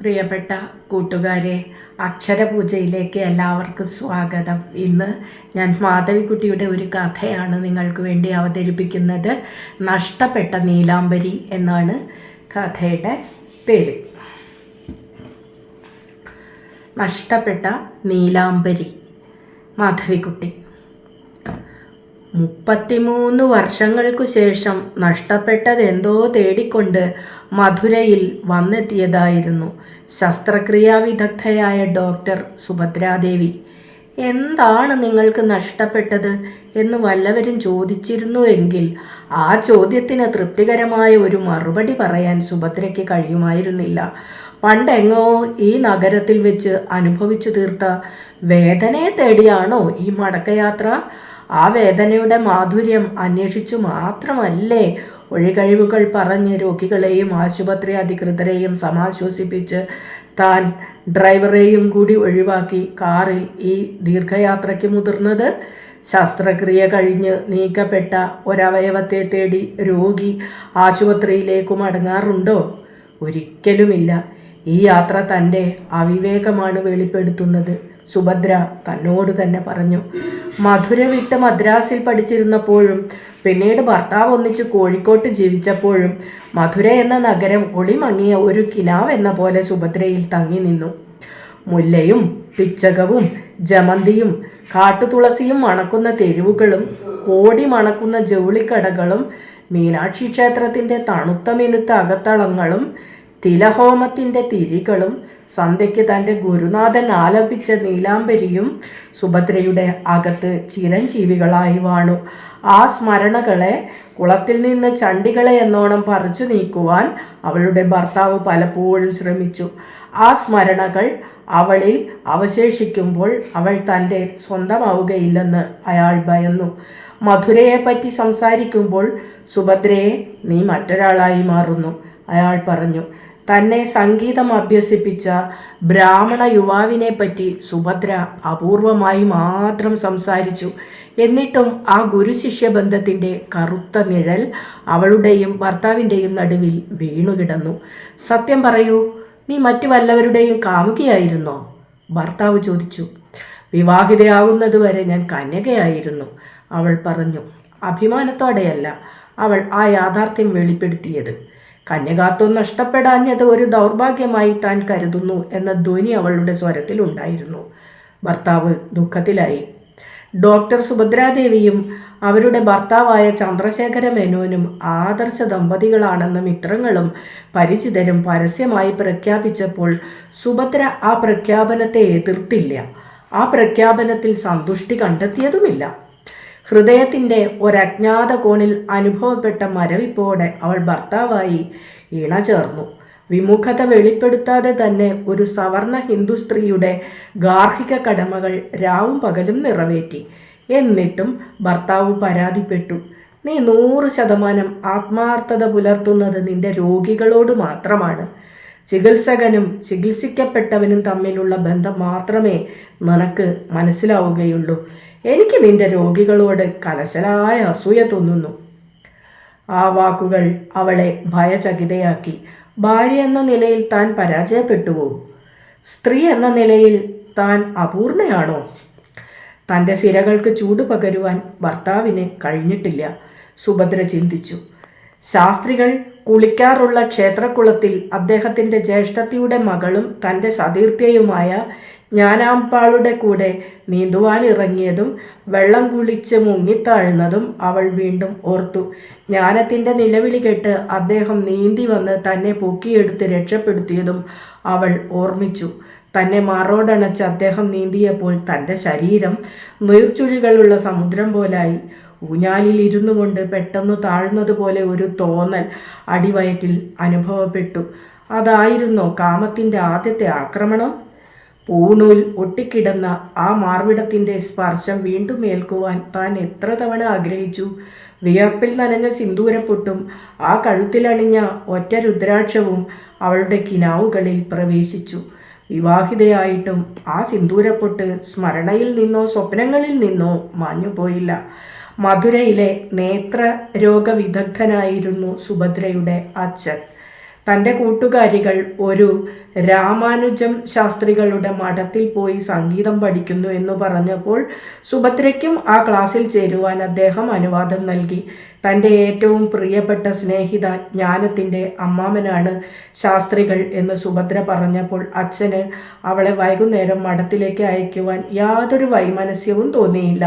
പ്രിയപ്പെട്ട കൂട്ടുകാരെ, അക്ഷരപൂജയിലേക്ക് എല്ലാവർക്കും സ്വാഗതം. ഇന്ന് ഞാൻ മാധവിക്കുട്ടിയുടെ ഒരു കഥയാണ് നിങ്ങൾക്ക് വേണ്ടി അവതരിപ്പിക്കുന്നത്. നഷ്ടപ്പെട്ട നീലാംബരി എന്നാണ് കഥയുടെ പേര്. നഷ്ടപ്പെട്ട നീലാംബരി. മാധവിക്കുട്ടി. 33 വർഷങ്ങൾക്കു ശേഷം നഷ്ടപ്പെട്ടതെന്തോ തേടിക്കൊണ്ട് മധുരയിൽ വന്നെത്തിയതായിരുന്നു ശസ്ത്രക്രിയാ വിദഗ്ധയായ ഡോക്ടർ സുഭദ്രാദേവി. എന്താണ് നിങ്ങൾക്ക് നഷ്ടപ്പെട്ടത് എന്ന് വല്ലവരും ചോദിച്ചിരുന്നുവെങ്കിൽ ആ ചോദ്യത്തിന് തൃപ്തികരമായ ഒരു മറുപടി പറയാൻ സുഭദ്രയ്ക്ക് കഴിയുമായിരുന്നില്ല. പണ്ടെങ്ങോ ഈ നഗരത്തിൽ വെച്ച് അനുഭവിച്ചു തീർത്ത വേദനയെ തേടിയാണോ ഈ മടക്കയാത്ര? ആ വേദനയുടെ മാധുര്യം അന്വേഷിച്ചു മാത്രമല്ലേ ഒഴികഴിവുകൾ പറഞ്ഞ് രോഗികളെയും ആശുപത്രി അധികൃതരെയും സമാശ്വസിപ്പിച്ച് താൻ ഡ്രൈവറെയും കൂടി ഒഴിവാക്കി കാറിൽ ഈ ദീർഘയാത്രയ്ക്ക് മുതിർന്നത്? ശസ്ത്രക്രിയ കഴിഞ്ഞ് നീക്കപ്പെട്ട ഒരവയവത്തെ തേടി രോഗി ആശുപത്രിയിലേക്ക് മടങ്ങാറുണ്ടോ? ഒരിക്കലുമില്ല. ഈ യാത്ര തൻ്റെ അവിവേകമാണ് വെളിപ്പെടുത്തുന്നത്, സുഭദ്ര തന്നോട് തന്നെ പറഞ്ഞു. മധുര വിട്ട് മദ്രാസിൽ പഠിച്ചിരുന്നപ്പോഴും പിന്നീട് ഭർത്താവ് ഒന്നിച്ച് കോഴിക്കോട്ട് ജീവിച്ചപ്പോഴും മധുര എന്ന നഗരം ഒളിമങ്ങിയ ഒരു കിനാവ് എന്ന പോലെ സുഭദ്രയിൽ തങ്ങി നിന്നു. മുല്ലയും പിച്ചകവും ജമന്തിയും കാട്ടുതുളസിയും മണക്കുന്ന തെരുവുകളും കോടി മണക്കുന്ന ജൗളിക്കടകളും മീനാക്ഷി ക്ഷേത്രത്തിൻ്റെ തണുത്ത മിനുത്ത അകത്തളങ്ങളും തിലഹോമത്തിൻ്റെ തിരികളും സന്ധ്യയ്ക്ക് തൻ്റെ ഗുരുനാഥൻ ആലപിച്ച നീലാംബരിയും സുഭദ്രയുടെ അകത്ത് ചിരഞ്ജീവികളായി വാണു. ആ സ്മരണകളെ കുളത്തിൽ നിന്ന് ചണ്ടികളെ എന്നോണം പറിച്ചു നീക്കുവാൻ അവളുടെ ഭർത്താവ് പലപ്പോഴും ശ്രമിച്ചു. ആ സ്മരണകൾ അവളിൽ അവശേഷിക്കുമ്പോൾ അവൾ തൻ്റെ സ്വന്തമാവുകയില്ലെന്ന് അയാൾ ഭയന്നു. മധുരയെപ്പറ്റി സംസാരിക്കുമ്പോൾ സുഭദ്രയെ നീ മറ്റൊരാളായി മാറുന്നു, അയാൾ പറഞ്ഞു. തന്നെ സംഗീതം അഭ്യസിപ്പിച്ച ബ്രാഹ്മണ യുവാവിനെ പറ്റി സുഭദ്ര അപൂർവമായി മാത്രം സംസാരിച്ചു. എന്നിട്ടും ആ ഗുരുശിഷ്യ ബന്ധത്തിൻ്റെ കറുത്ത നിഴൽ അവളുടെയും ഭർത്താവിൻ്റെയും നടുവിൽ വീണുകിടന്നു. സത്യം പറയൂ, നീ മറ്റു വല്ലവരുടെയും കാമുകിയായിരുന്നോ? ഭർത്താവ് ചോദിച്ചു. വിവാഹിതയാകുന്നതുവരെ ഞാൻ കന്യകയായിരുന്നു, അവൾ പറഞ്ഞു. അഭിമാനത്തോടെയല്ല അവൾ ആ യാഥാർത്ഥ്യം വെളിപ്പെടുത്തിയത്. കന്യകാത്വം നഷ്ടപ്പെടാഞ്ഞത് ഒരു ദൗർഭാഗ്യമായി താൻ കരുതുന്നു എന്ന ധ്വനി അവളുടെ സ്വരത്തിലുണ്ടായിരുന്നു. ഭർത്താവ് ദുഃഖത്തിലായി. ഡോക്ടർ സുഭദ്രാദേവിയും അവരുടെ ഭർത്താവായ ചന്ദ്രശേഖര മേനോനും ആദർശ ദമ്പതികളാണെന്ന് മിത്രങ്ങളും പരിചിതരും പരസ്യമായി പ്രഖ്യാപിച്ചപ്പോൾ സുഭദ്ര ആ പ്രഖ്യാപനത്തെ എതിർത്തില്ല. ആ പ്രഖ്യാപനത്തിൽ സന്തുഷ്ടി കണ്ടെത്തിയതുമില്ല. ഹൃദയത്തിൻ്റെ ഒരജ്ഞാത കോണിൽ അനുഭവപ്പെട്ട മരവിപ്പോടെ അവൾ ഭർത്താവായി ഇണചേർന്നു. വിമുഖത വെളിപ്പെടുത്താതെ തന്നെ ഒരു സവർണ ഹിന്ദു സ്ത്രീയുടെ ഗാർഹിക കടമകൾ രാവും പകലും നിറവേറ്റി. എന്നിട്ടും ഭർത്താവ് പരാതിപ്പെട്ടു. നീ 100% ആത്മാർത്ഥത പുലർത്തുന്നത് നിന്റെ രോഗികളോട് മാത്രമാണ്. ചികിത്സകനും ചികിത്സിക്കപ്പെട്ടവനും തമ്മിലുള്ള ബന്ധം മാത്രമേ നിനക്ക് മനസ്സിലാവുകയുള്ളൂ. എനിക്ക് നിന്റെ രോഗികളോട് കലശലായ അസൂയ തോന്നുന്നു. ആ വാക്കുകൾ അവളെ ഭയചകിതയാക്കി. ഭാര്യ എന്ന നിലയിൽ താൻ പരാജയപ്പെട്ടുവോ? സ്ത്രീ എന്ന നിലയിൽ താൻ അപൂർണയാണോ? തൻ്റെ സിരകൾക്ക് ചൂട് പകരുവാൻ ഭർത്താവിന് കഴിഞ്ഞിട്ടില്ല, സുഭദ്ര ചിന്തിച്ചു. ശാസ്ത്രികൾ കുളിക്കാറുള്ള ക്ഷേത്രക്കുളത്തിൽ അദ്ദേഹത്തിൻ്റെ ജ്യേഷ്ഠത്തിയുടെ മകളും തൻ്റെ സതീർത്ഥ്യയുമായ ജ്ഞാനാമ്പാളുടെ കൂടെ നീന്തുവാനിറങ്ങിയതും വെള്ളം കുളിച്ച് മുങ്ങിത്താഴുന്നതും അവൾ വീണ്ടും ഓർത്തു. ജ്ഞാനത്തിൻ്റെ നിലവിളി കേട്ട് അദ്ദേഹം നീന്തി വന്ന് തന്നെ പൊക്കിയെടുത്ത് രക്ഷപ്പെടുത്തിയതും അവൾ ഓർമ്മിച്ചു. തന്നെ മാറോടണച്ച് അദ്ദേഹം നീന്തിയപ്പോൾ തൻ്റെ ശരീരം നീർച്ചുഴികളുള്ള സമുദ്രം പോലായി. ഊഞ്ഞാലിൽ ഇരുന്നു കൊണ്ട് പെട്ടെന്ന് താഴ്ന്നതുപോലെ ഒരു തോന്നൽ അടിവയറ്റിൽ അനുഭവപ്പെട്ടു. അതായിരുന്നോ കാമത്തിൻ്റെ ആദ്യത്തെ ആക്രമണം? പൂണൂൽ ഒട്ടിക്കിടന്ന ആ മാർവിടത്തിൻ്റെ സ്പർശം വീണ്ടും ഏൽക്കുവാൻ താൻ എത്ര തവണ ആഗ്രഹിച്ചു. വിയർപ്പിൽ നനഞ്ഞ സിന്ദൂരപ്പൊട്ടും ആ കഴുത്തിലണിഞ്ഞ ഒറ്റ രുദ്രാക്ഷവും അവളുടെ കിനാവുകളിൽ പ്രവേശിച്ചു. വിവാഹിതയായിട്ടും ആ സിന്ദൂരപ്പൊട്ട് സ്മരണയിൽ നിന്നോ സ്വപ്നങ്ങളിൽ നിന്നോ മാഞ്ഞുപോയില്ല. മധുരയിലെ നേത്രരോഗ വിദഗ്ധനായിരുന്നു സുഭദ്രയുടെ അച്ഛൻ. തൻ്റെ കൂട്ടുകാരികൾ ഒരു രാമാനുജം ശാസ്ത്രികളുടെ മഠത്തിൽ പോയി സംഗീതം പഠിക്കുന്നു എന്ന് പറഞ്ഞപ്പോൾ സുഭദ്രയ്ക്കും ആ ക്ലാസ്സിൽ ചേരുവാൻ അദ്ദേഹം അനുവാദം നൽകി. തൻ്റെ ഏറ്റവും പ്രിയപ്പെട്ട സ്നേഹിത ജ്ഞാനത്തിൻ്റെ അമ്മാമനാണ് ശാസ്ത്രികൾ എന്ന് സുഭദ്ര പറഞ്ഞപ്പോൾ അച്ഛന് അവളെ വൈകുന്നേരം മഠത്തിലേക്ക് അയക്കുവാൻ യാതൊരു വൈമനസ്യവും തോന്നിയില്ല.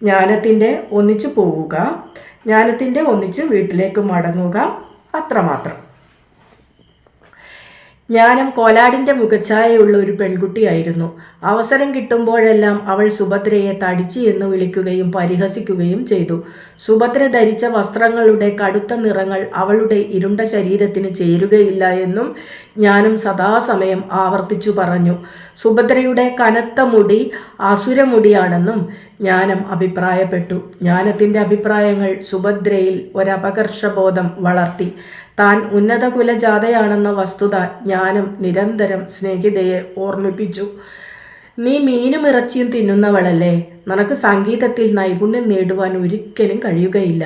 ജ്ഞാനത്തിൻ്റെ ഒന്നിച്ചു പോവുക, ജ്ഞാനത്തിൻ്റെ ഒന്നിച്ച് വീട്ടിലേക്ക് മടങ്ങുക, അത്രമാത്രം. ജ്ഞാനം കോലാടിൻ്റെ മുഖഛായയുള്ള ഒരു പെൺകുട്ടിയായിരുന്നു. അവസരം കിട്ടുമ്പോഴെല്ലാം അവൾ സുഭദ്രയെ തടിച്ചി എന്ന് വിളിക്കുകയും പരിഹസിക്കുകയും ചെയ്തു. സുഭദ്ര ധരിച്ച വസ്ത്രങ്ങളുടെ കടുത്ത നിറങ്ങൾ അവളുടെ ഇരുണ്ട ശരീരത്തിന് ചേരുകയില്ല എന്നും ജ്ഞാനം സദാസമയം ആവർത്തിച്ചു പറഞ്ഞു. സുഭദ്രയുടെ കനത്ത മുടി അസുരമുടിയാണെന്നും ജ്ഞാനം അഭിപ്രായപ്പെട്ടു. ജ്ഞാനത്തിൻ്റെ അഭിപ്രായങ്ങൾ സുഭദ്രയിൽ ഒരപകർഷബോധം വളർത്തി. താൻ ഉന്നത കുലജാതയാണെന്ന വസ്തുത ജ്ഞാനം നിരന്തരം സ്നേഹിതയെ ഓർമ്മിപ്പിച്ചു. നീ മീനും ഇറച്ചിയും തിന്നുന്നവളല്ലേ, നിനക്ക് സംഗീതത്തിൽ നൈപുണ്യം നേടുവാൻ ഒരിക്കലും കഴിയുകയില്ല.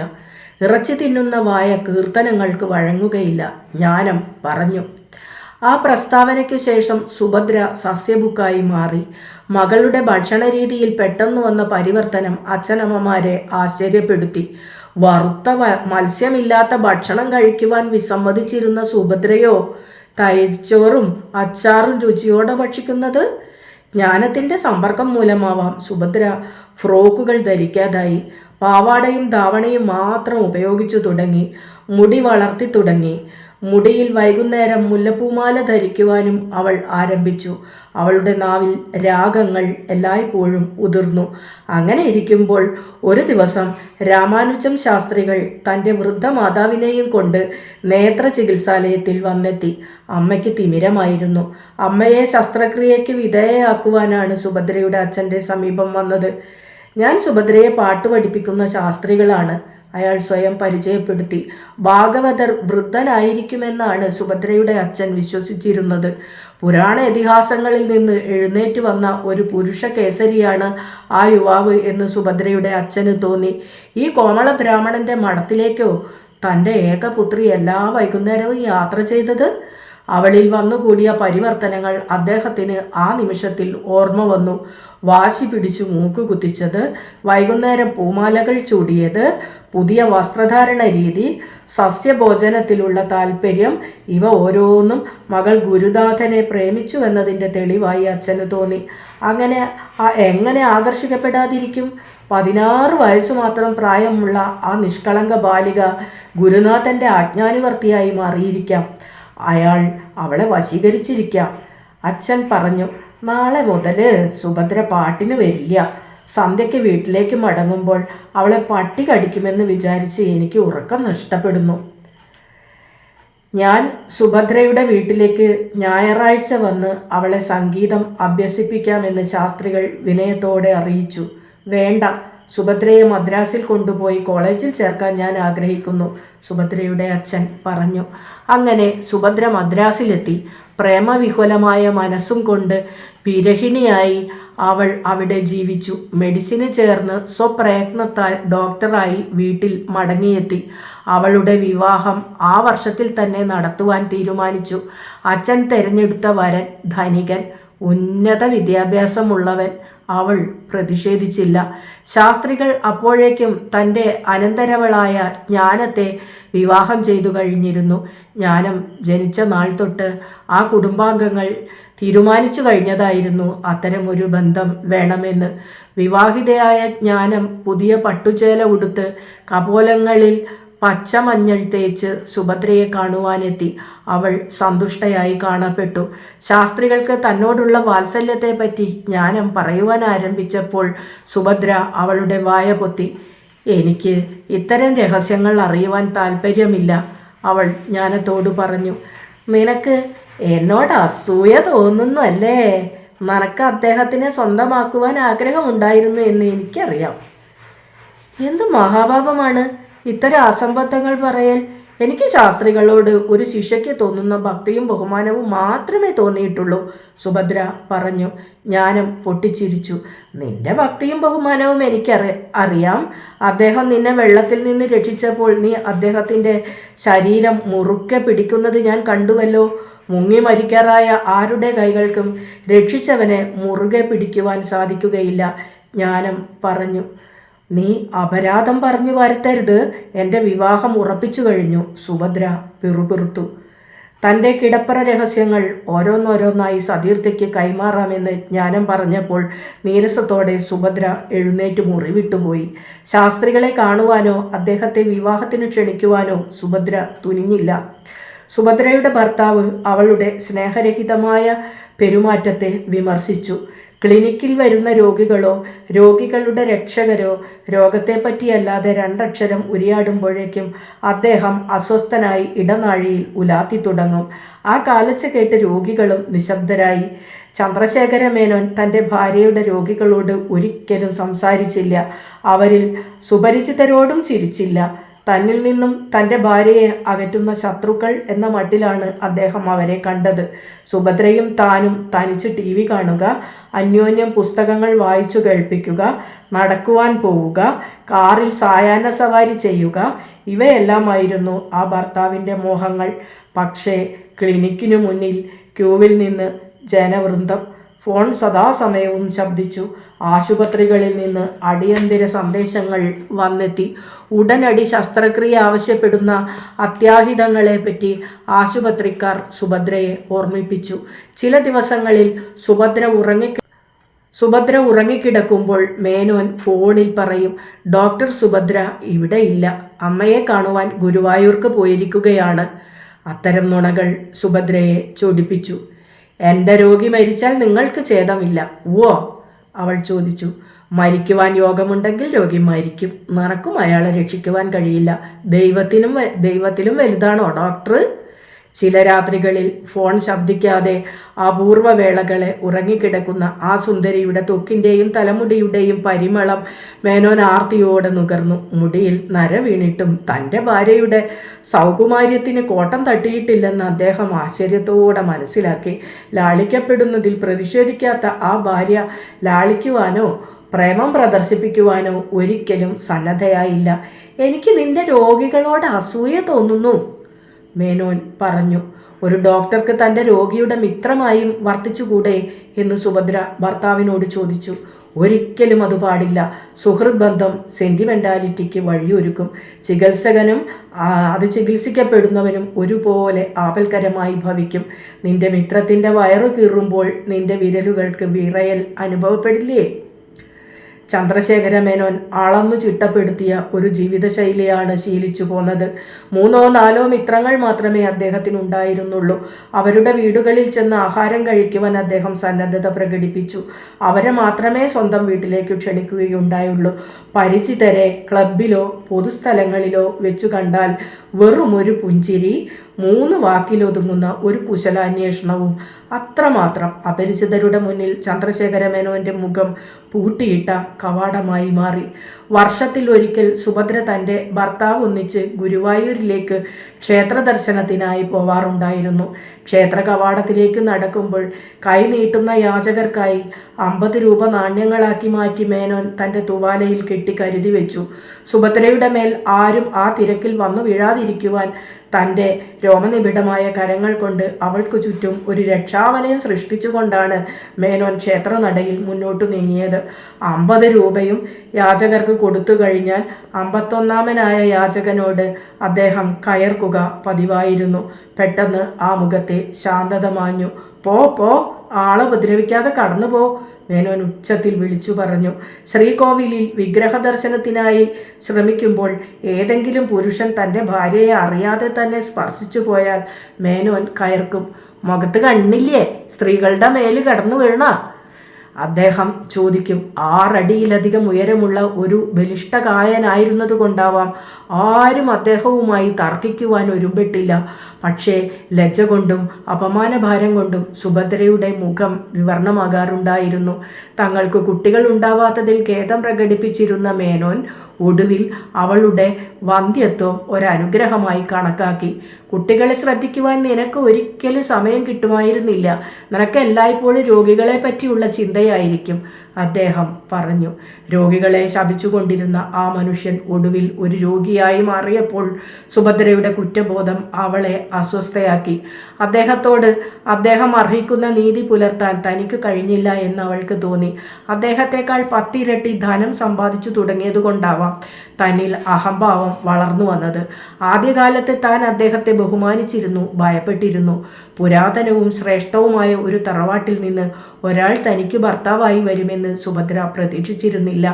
ഇറച്ചി തിന്നുന്ന വായ കീർത്തനങ്ങൾക്ക് വഴങ്ങുകയില്ല, ജ്ഞാനം പറഞ്ഞു. ആ പ്രസ്താവനയ്ക്കു ശേഷം സുഭദ്ര സസ്യബുക്കായി മാറി. മകളുടെ ഭക്ഷണരീതിയിൽ പെട്ടെന്ന് വന്ന പരിവർത്തനം അച്ഛനമ്മമാരെ ആശ്ചര്യപ്പെടുത്തി. വറുത്ത മത്സ്യമില്ലാത്ത ഭക്ഷണം കഴിക്കുവാൻ വിസമ്മതിച്ചിരുന്ന സുഭദ്രയോ തൈച്ചോറും അച്ചാറും രുചിയോടെ ഭക്ഷിക്കുന്നത്? ജ്ഞാനത്തിൻ്റെ സമ്പർക്കം മൂലമാവാം സുഭദ്ര ഫ്രോക്കുകൾ ധരിക്കാതായി. പാവാടയും ധാവണയും മാത്രം ഉപയോഗിച്ചു തുടങ്ങി. മുടി വളർത്തി തുടങ്ങി. മുടിയിൽ വൈകുന്നേരം മുല്ലപ്പൂമാല ധരിക്കുവാനും അവൾ ആരംഭിച്ചു. അവളുടെ നാവിൽ രാഗങ്ങൾ എല്ലായ്പ്പോഴും ഉതിർന്നു. അങ്ങനെ ഇരിക്കുമ്പോൾ ഒരു ദിവസം രാമാനുജം ശാസ്ത്രികൾ തൻ്റെ വൃദ്ധ മാതാവിനെയും കൊണ്ട് നേത്ര ചികിത്സാലയത്തിൽ വന്നെത്തി. അമ്മയ്ക്ക് തിമിരമായിരുന്നു. അമ്മയെ ശസ്ത്രക്രിയയ്ക്ക് വിധേയയാക്കുവാനാണ് സുഭദ്രയുടെ അച്ഛൻ്റെ സമീപം വന്നത്. ഞാൻ സുഭദ്രയെ പാട്ട് പഠിപ്പിക്കുന്ന ശാസ്ത്രികളാണ്, അയാൾ സ്വയം പരിചയപ്പെടുത്തി. ഭാഗവതർ വൃദ്ധനായിരിക്കുമെന്നാണ് സുഭദ്രയുടെ അച്ഛൻ വിശ്വസിച്ചിരുന്നത്. പുരാണ ഇതിഹാസങ്ങളിൽ നിന്ന് എഴുന്നേറ്റ് വന്ന ഒരു പുരുഷ കേസരിയാണ് ആ യുവാവ് എന്ന് സുഭദ്രയുടെ അച്ഛന് തോന്നി. ഈ കോമള ബ്രാഹ്മണന്റെ മഠത്തിലേക്കോ തൻ്റെ ഏകപുത്രി എല്ലാ വൈകുന്നേരവും യാത്ര ചെയ്തത്? അവളിൽ വന്നുകൂടിയ പരിവർത്തനങ്ങൾ അദ്ദേഹത്തിന് ആ നിമിഷത്തിൽ ഓർമ്മ വന്നു. വാശി പിടിച്ചു മൂക്ക് കുത്തിച്ചത്, വൈകുന്നേരം പൂമാലകൾ ചൂടിയത്, പുതിയ വസ്ത്രധാരണ രീതി, സസ്യഭോജനത്തിലുള്ള താല്പര്യം, ഇവ ഓരോന്നും മകൾ ഗുരുനാഥനെ പ്രേമിച്ചു എന്നതിൻ്റെ തെളിവായി അച്ഛന് തോന്നി. എങ്ങനെ ആകർഷിക്കപ്പെടാതിരിക്കും? 16 വയസ്സ് മാത്രം പ്രായമുള്ള ആ നിഷ്കളങ്ക ബാലിക ഗുരുനാഥൻ്റെ ആജ്ഞാനുവർത്തിയായി മാറിയിരിക്കാം. അയാൾ അവളെ വശീകരിച്ചിരിക്കാം. അച്ഛൻ പറഞ്ഞു, നാളെ മുതൽ സുഭദ്ര പാട്ടിന് വരില്ല. സന്ധ്യയ്ക്ക് വീട്ടിലേക്ക് മടങ്ങുമ്പോൾ അവളെ പട്ടി കടിക്കുമെന്ന് വിചാരിച്ച് എനിക്ക് ഉറക്കം നഷ്ടപ്പെടുന്നു. ഞാൻ സുഭദ്രയുടെ വീട്ടിലേക്ക് ഞായറാഴ്ച വന്ന് അവളെ സംഗീതം അഭ്യസിപ്പിക്കാമെന്ന് ശാസ്ത്രികൾ വിനയത്തോടെ അറിയിച്ചു. വേണ്ട, സുഭദ്രയെ മദ്രാസിൽ കൊണ്ടുപോയി കോളേജിൽ ചേർക്കാൻ ഞാൻ ആഗ്രഹിക്കുന്നു, സുഭദ്രയുടെ അച്ഛൻ പറഞ്ഞു. അങ്ങനെ സുഭദ്ര മദ്രാസിലെത്തി. പ്രേമവിഹുലമായ മനസ്സും കൊണ്ട് വിരഹിണിയായി അവൾ അവിടെ ജീവിച്ചു. മെഡിസിന് ചേർന്ന് സ്വപ്രയത്നത്താൽ ഡോക്ടറായി വീട്ടിൽ മടങ്ങിയെത്തി. അവളുടെ വിവാഹം ആ വർഷത്തിൽ തന്നെ നടത്തുവാൻ തീരുമാനിച്ചു. അച്ഛൻ തിരഞ്ഞെടുത്ത വരൻ ധനികൻ, ഉന്നത വിദ്യാഭ്യാസമുള്ളവൻ. അവൾ പ്രതിഷേധിച്ചില്ല. ശാസ്ത്രികൾ അപ്പോഴേക്കും തൻ്റെ അനന്തരവളായ ജ്ഞാനത്തെ വിവാഹം ചെയ്തു കഴിഞ്ഞിരുന്നു. ജ്ഞാനം ജനിച്ച നാൾ തൊട്ട് ആ കുടുംബാംഗങ്ങൾ തീരുമാനിച്ചു കഴിഞ്ഞതായിരുന്നു അത്തരമൊരു ബന്ധം വേണമെന്ന്. വിവാഹിതയായ ജ്ഞാനം പുതിയ പട്ടുചേല ഉടുത്ത് കപോലങ്ങളിൽ പച്ചമഞ്ഞൾ തേച്ച് സുഭദ്രയെ കാണുവാനെത്തി. അവൾ സന്തുഷ്ടയായി കാണപ്പെട്ടു. ശാസ്ത്രികൾക്ക് തന്നോടുള്ള വാത്സല്യത്തെപ്പറ്റി ജ്ഞാനം പറയുവാൻ ആരംഭിച്ചപ്പോൾ സുഭദ്ര അവളുടെ വായ പൊത്തി. എനിക്ക് ഇത്തരം രഹസ്യങ്ങൾ അറിയുവാൻ താല്പര്യമില്ല, അവൾ ജ്ഞാനത്തോട് പറഞ്ഞു. നിനക്ക് എന്നോട് അസൂയ തോന്നുന്നു അല്ലേ? നിനക്ക് അദ്ദേഹത്തിനെ സ്വന്തമാക്കുവാൻ ആഗ്രഹമുണ്ടായിരുന്നു എന്ന് എനിക്കറിയാം. എന്തു മഹാപാപമാണ് ഇത്തരം അസംബന്ധങ്ങൾ പറയൽ. എനിക്ക് ശാസ്ത്രികളോട് ഒരു ശിഷ്യയ്ക്ക് തോന്നുന്ന ഭക്തിയും ബഹുമാനവും മാത്രമേ തോന്നിയിട്ടുള്ളൂ, സുഭദ്ര പറഞ്ഞു. ജ്ഞാനം പൊട്ടിച്ചിരിച്ചു. നിന്റെ ഭക്തിയും ബഹുമാനവും അറിയാം. അദ്ദേഹം നിന്നെ വെള്ളത്തിൽ നിന്ന് രക്ഷിച്ചപ്പോൾ നീ അദ്ദേഹത്തിൻ്റെ ശരീരം മുറുക്കെ പിടിക്കുന്നത് ഞാൻ കണ്ടുവല്ലോ. മുങ്ങി മരിക്കാറായ ആരുടെ കൈകൾക്കും രക്ഷിച്ചവനെ മുറുകെ പിടിക്കുവാൻ സാധിക്കുകയില്ല, ജ്ഞാനം പറഞ്ഞു. നീ അപരാധം പറഞ്ഞു വരുത്തരുത്. എൻ്റെ വിവാഹം ഉറപ്പിച്ചു കഴിഞ്ഞു, സുഭദ്ര പിറുപിറുത്തു. തൻ്റെ കിടപ്പറ രഹസ്യങ്ങൾ ഓരോന്നോരോന്നായി സതീർത്ഥയ്ക്ക് കൈമാറാമെന്ന് ജ്ഞാനം പറഞ്ഞപ്പോൾ നീരസത്തോടെ സുഭദ്ര എഴുന്നേറ്റ് മുറി വിട്ടുപോയി. ശാസ്ത്രികളെ കാണുവാനോ അദ്ദേഹത്തെ വിവാഹത്തിന് ക്ഷണിക്കുവാനോ സുഭദ്ര തുനിഞ്ഞില്ല. സുഭദ്രയുടെ ഭർത്താവ് അവളുടെ സ്നേഹരഹിതമായ പെരുമാറ്റത്തെ വിമർശിച്ചു. ക്ലിനിക്കിൽ വരുന്ന രോഗികളോ രോഗികളുടെ രക്ഷകരോ രോഗത്തെപ്പറ്റിയല്ലാതെ രണ്ടക്ഷരം ഉരിയാടുമ്പോഴേക്കും അദ്ദേഹം അസ്വസ്ഥനായി ഇടനാഴിയിൽ ഉലാത്തി തുടങ്ങും. ആ കാലച്ച കേട്ട് രോഗികളും നിശബ്ദരായി. ചന്ദ്രശേഖര മേനോൻ തൻ്റെ ഭാര്യയുടെ രോഗികളോട് ഒരിക്കലും സംസാരിച്ചില്ല. അവരിൽ സുപരിചിതരോടും ചിരിച്ചില്ല. തന്നിൽ നിന്നും തൻ്റെ ഭാര്യയെ അകറ്റുന്ന ശത്രുക്കൾ എന്ന മട്ടിലാണ് അദ്ദേഹം അവരെ കണ്ടത്. സുഭദ്രയും താനും തനിച്ച് TV കാണുക, അന്യോന്യം പുസ്തകങ്ങൾ വായിച്ചു കേൾപ്പിക്കുക, നടക്കുവാൻ പോവുക, കാറിൽ സായാഹ്ന സവാരി ചെയ്യുക, ഇവയെല്ലാമായിരുന്നു ആ ഭർത്താവിൻ്റെ മോഹങ്ങൾ. പക്ഷേ ക്ലിനിക്കിനു മുന്നിൽ ക്യൂവിൽ നിന്ന് ജനവൃന്ദം. ഫോൺ സദാസമയവും ശബ്ദിച്ചു. ആശുപത്രികളിൽ നിന്ന് അടിയന്തര സന്ദേശങ്ങൾ വന്നെത്തി. ഉടനടി ശസ്ത്രക്രിയ ആവശ്യപ്പെടുന്ന അത്യാഹിതങ്ങളെപ്പറ്റി ആശുപത്രിക്കാർ സുഭദ്രയെ ഓർമ്മിപ്പിച്ചു. ചില ദിവസങ്ങളിൽ സുഭദ്ര ഉറങ്ങിക്കിടക്കുമ്പോൾ മേനോൻ ഫോണിൽ പറയും, ഡോക്ടർ സുഭദ്ര ഇവിടെ ഇല്ല, അമ്മയെ കാണുവാൻ ഗുരുവായൂർക്ക് പോയിരിക്കുകയാണ്. അത്തരം നുണകൾ സുഭദ്രയെ ചൊടിപ്പിച്ചു. എൻ്റെ രോഗി മരിച്ചാൽ നിങ്ങൾക്ക് ഛേദമില്ല, ഓ? അവൾ ചോദിച്ചു. മരിക്കുവാൻ യോഗമുണ്ടെങ്കിൽ രോഗി മരിക്കും. നിനക്കും അയാളെ രക്ഷിക്കുവാൻ കഴിയില്ല. ദൈവത്തിലും വലുതാണോ ഡോക്ടർ? ചില രാത്രികളിൽ ഫോൺ ശബ്ദിക്കാതെ അപൂർവ വേളകളെ ഉറങ്ങിക്കിടക്കുന്ന ആ സുന്ദരിയുടെ ത്വക്കിൻ്റെയും തലമുടിയുടെയും പരിമളം മേനോൻ ആർത്തിയോടെ നുകർന്നു. മുടിയിൽ നര വീണിട്ടും തൻ്റെ ഭാര്യയുടെ സൗകുമാര്യത്തിന് കോട്ടം തട്ടിയിട്ടില്ലെന്ന് അദ്ദേഹം ആശ്ചര്യത്തോടെ മനസ്സിലാക്കി. ലാളിക്കപ്പെടുന്നതിൽ പ്രതിഷേധിക്കാത്ത ആ ഭാര്യ ലാളിക്കുവാനോ പ്രേമം പ്രദർശിപ്പിക്കുവാനോ ഒരിക്കലും സന്നദ്ധയായില്ല. എനിക്ക് നിന്റെ രോഗികളോട് അസൂയ തോന്നുന്നു, മേനോൻ പറഞ്ഞു. ഒരു ഡോക്ടർക്ക് തൻ്റെ രോഗിയുടെ മിത്രമായും വർത്തിച്ചുകൂടെ എന്ന് സുഭദ്ര ഭർത്താവിനോട് ചോദിച്ചു. ഒരിക്കലും അത് പാടില്ല. സുഹൃത് ബന്ധം സെൻറ്റിമെൻറ്റാലിറ്റിക്ക് വഴിയൊരുക്കും. ചികിത്സകനും അത് ചികിത്സിക്കപ്പെടുന്നവനും ഒരുപോലെ ആപൽക്കരമായി ഭവിക്കും. നിന്റെ മിത്രത്തിൻ്റെ വയറു കീറുമ്പോൾ നിന്റെ വിരലുകൾക്ക് വിറയൽ അനുഭവപ്പെടില്ലേ? ചന്ദ്രശേഖര മേനോൻ അളന്നു ചിട്ടപ്പെടുത്തിയ ഒരു ജീവിതശൈലിയാണ് ശീലിച്ചു പോന്നത്. 3 or 4 മിത്രങ്ങൾ മാത്രമേ അദ്ദേഹത്തിനുണ്ടായിരുന്നുള്ളൂ. അവരുടെ വീടുകളിൽ ചെന്ന് ആഹാരം കഴിക്കുവാൻ അദ്ദേഹം സന്നദ്ധത പ്രകടിപ്പിച്ചു. അവരെ മാത്രമേ സ്വന്തം വീട്ടിലേക്ക് ക്ഷണിക്കുകയുണ്ടായുള്ളൂ. പരിചിതരെ ക്ലബിലോ പൊതുസ്ഥലങ്ങളിലോ വെച്ചു കണ്ടാൽ വെറും ഒരു പുഞ്ചിരി, 3 വാക്കിലൊതുങ്ങുന്ന ഒരു കുശലാന്വേഷണവും. അത്രമാത്രം. അപരിചിതരുടെ മുന്നിൽ ചന്ദ്രശേഖര മേനോൻ്റെ മുഖം പൂട്ടിയിട്ട കവാടമായി മാറി. വർഷത്തിൽ ഒരിക്കൽ സുഭദ്ര തൻ്റെ ഭർത്താവ് ഒന്നിച്ച് ഗുരുവായൂരിലേക്ക് ക്ഷേത്ര ദർശനത്തിനായി പോവാറുണ്ടായിരുന്നു. ക്ഷേത്ര കവാടത്തിലേക്ക് നടക്കുമ്പോൾ കൈ നീട്ടുന്ന യാചകർക്കായി 50 രൂപ നാണ്യങ്ങളാക്കി മാറ്റി മേനോൻ തൻ്റെ തുവാലയിൽ കെട്ടി കരുതി വെച്ചു. സുഭദ്രയുടെ മേൽ ആരും ആ തിരക്കിൽ വന്നു വീഴാതിരിക്കുവാൻ തൻ്റെ രോമനിബിഡമായ കരങ്ങൾ കൊണ്ട് അവൾക്ക് ചുറ്റും ഒരു രക്ഷാവലയം സൃഷ്ടിച്ചുകൊണ്ടാണ് മേനോൻ ക്ഷേത്രനടയിൽ മുന്നോട്ടു നീങ്ങിയത്. 50 രൂപയും യാചകർക്ക് കൊടുത്തു കഴിഞ്ഞാൽ 51ാമനായ യാചകനോട് അദ്ദേഹം കയർക്കുക പതിവായിരുന്നു. പെട്ടെന്ന് ആ മുഖത്തെ ശാന്തത മാഞ്ഞു. പോ, ആളെ ഉപദ്രവിക്കാതെ കടന്നു പോ, മേനോൻ ഉച്ചത്തിൽ വിളിച്ചു പറഞ്ഞു. ശ്രീകോവിലിൽ വിഗ്രഹ ദർശനത്തിനായി ശ്രമിക്കുമ്പോൾ ഏതെങ്കിലും പുരുഷൻ തൻ്റെ ഭാര്യയെ അറിയാതെ തന്നെ സ്പർശിച്ചു പോയാൽ മേനോൻ കയർക്കും. മുഖത്ത് കണ്ണില്ലേ? സ്ത്രീകളുടെ മേല് കടന്നു വീണ? അദ്ദേഹം ചോദിക്കും. 6 അടിയിലധികം ഉയരമുള്ള ഒരു ബലിഷ്ഠകായനായിരുന്നത് കൊണ്ടാവാം ആരും അദ്ദേഹവുമായി തർക്കിക്കുവാൻ ഒരുമ്പെട്ടില്ല. പക്ഷേ ലജ്ജ കൊണ്ടും അപമാനഭാരം കൊണ്ടും സുഭദ്രയുടെ മുഖം വിവർണമാകാറുണ്ടായിരുന്നു. തങ്ങൾക്ക് കുട്ടികൾ ഉണ്ടാവാത്തതിൽ ഖേദം പ്രകടിപ്പിച്ചിരുന്ന മേനോൻ ഒടുവിൽ അവളുടെ വന്ധ്യത്വം ഒരനുഗ്രഹമായി കണക്കാക്കി. കുട്ടികളെ ശ്രദ്ധിക്കുവാൻ നിനക്ക് ഒരിക്കലും സമയം കിട്ടുമായിരുന്നില്ല. നിനക്ക് എല്ലായ്പ്പോഴും രോഗികളെ പറ്റിയുള്ള ചിന്തയായിരിക്കും, അദ്ദേഹം പറഞ്ഞു. രോഗികളെ ശപിച്ചുകൊണ്ടിരുന്ന ആ മനുഷ്യൻ ഒടുവിൽ ഒരു രോഗിയായി മാറിയപ്പോൾ സുഭദ്രയുടെ കുറ്റബോധം അവളെ അസ്വസ്ഥയാക്കി. അദ്ദേഹത്തോട് അദ്ദേഹം അർഹിക്കുന്ന നീതി പുലർത്താൻ തനിക്ക് കഴിഞ്ഞില്ല എന്ന് അവൾക്ക് തോന്നി. അദ്ദേഹത്തെക്കാൾ 10 ഇരട്ടി ധനം സമ്പാദിച്ചു തുടങ്ങിയതുകൊണ്ടാവാം തന്നിൽ അഹംഭാവം വളർന്നു വന്നത്. ആദ്യകാലത്ത് താൻ അദ്ദേഹത്തെ ബഹുമാനിച്ചിരുന്നു, ഭയപ്പെട്ടിരുന്നു. പുരാതനവും ശ്രേഷ്ഠവുമായ ഒരു തറവാട്ടിൽ നിന്ന് ഒരാൾ തനിക്ക് ഭർത്താവായി വരുമെന്ന് സുഭദ്ര പ്രതീക്ഷിച്ചിരുന്നില്ല.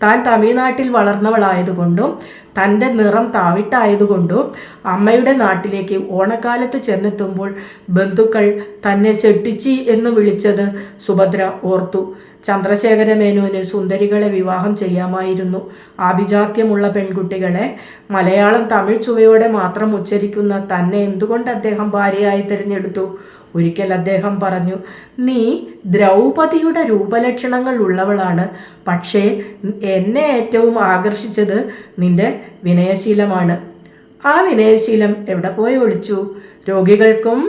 താൻ തമിഴ്നാട്ടിൽ വളർന്നവളായതുകൊണ്ടും തൻ്റെ നിറം താവിട്ടായതുകൊണ്ടും അമ്മയുടെ നാട്ടിലേക്ക് ഓണക്കാലത്ത് ചെന്നെത്തുമ്പോൾ ബന്ധുക്കൾ തന്നെ ചെട്ടിച്ചി എന്ന് വിളിച്ചത് സുഭദ്ര ഓർത്തു. ചന്ദ്രശേഖര മേനോന് സുന്ദരികളെ വിവാഹം ചെയ്യാമായിരുന്നു. ആഭിജാത്യമുള്ള പെൺകുട്ടികളെ മലയാളം തമിഴ് ചുവയോടെ മാത്രം ഉച്ചരിക്കുന്ന തന്നെ എന്തുകൊണ്ട് അദ്ദേഹം ഭാര്യയായി തിരഞ്ഞെടുത്തു? ഒരിക്കൽ അദ്ദേഹം പറഞ്ഞു, നീ ദ്രൗപദിയുടെ രൂപലക്ഷണങ്ങൾ ഉള്ളവളാണ്, പക്ഷേ എന്നെ ഏറ്റവും ആകർഷിച്ചത് നിന്റെ വിനയശീലമാണ്. ആ വിനയശീലം എവിടെ പോയി ഒളിച്ചു? രോഗികൾക്കും